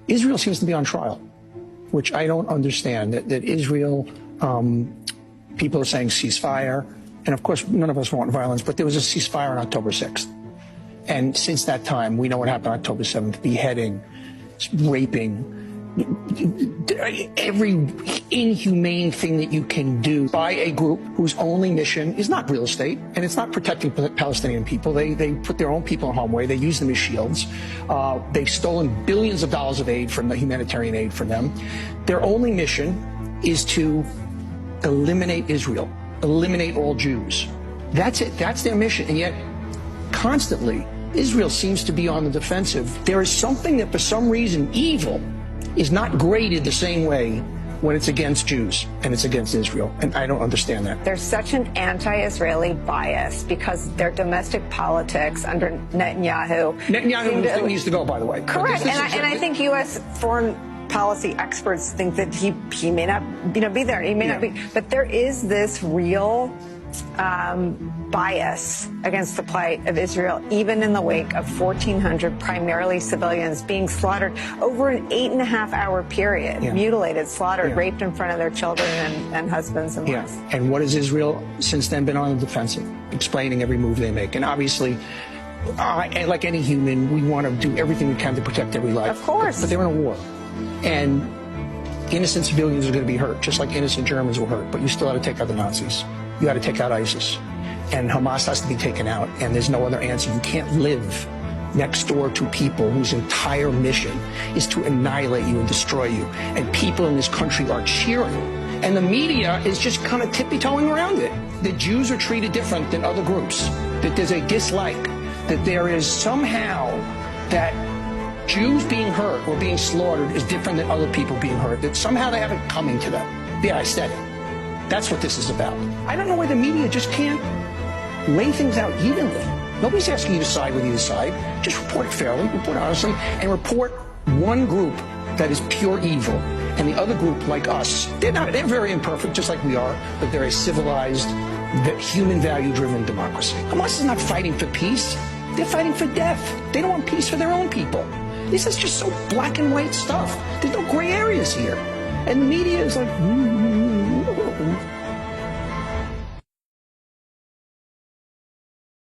Israel seems to be on trial, which I don't understand. That Israel, people are saying ceasefire. And of course, none of us want violence, but there was a ceasefire on October 6th. And since that time, we know what happened on October 7th, beheading, raping, every inhumane thing that you can do by a group whose only mission is not real estate, and it's not protecting Palestinian people. They put their own people in harm's way. They use them as shields. They've stolen billions of dollars of aid from the humanitarian aid from them. Their only mission is to eliminate Israel, eliminate all Jews. That's it. That's their mission. And yet, constantly, Israel seems to be on the defensive. There is something that, for some reason, evil is not graded the same way when it's against Jews and it's against Israel. And I don't understand that. There's such an anti-Israeli bias because their domestic politics under Netanyahu. Netanyahu needs to go, by the way. Correct. And I think U.S. foreign policy experts think that he may not be there. He may not be. But there is this real bias against the plight of Israel, even in the wake of 1,400 primarily civilians being slaughtered over an 8.5-hour period, mutilated, slaughtered, raped in front of their children and husbands and wives. And what has Israel since then been on the defensive, explaining every move they make? And obviously, like any human, we want to do everything we can to protect every life. Of course. But they're in a war. And innocent civilians are going to be hurt, just like innocent Germans were hurt. But you still have to take out the Nazis. You got to take out ISIS. And Hamas has to be taken out. And there's no other answer. You can't live next door to people whose entire mission is to annihilate you and destroy you. And people in this country are cheering. And the media is just kind of tippy-toeing around it. The Jews are treated different than other groups. That there's a dislike. That there is somehow that Jews being hurt or being slaughtered is different than other people being hurt. That somehow they have it coming to them. Yeah, I said it. That's what this is about. I don't know why the media just can't lay things out evenly. Nobody's asking you to side with either side. Just report it fairly, report honestly, and report one group that is pure evil, and the other group, like us, they're very imperfect, just like we are, but they're a civilized, human value-driven democracy. Hamas is not fighting for peace. They're fighting for death. They don't want peace for their own people. This is just so black and white stuff. There's no gray areas here. And the media is like,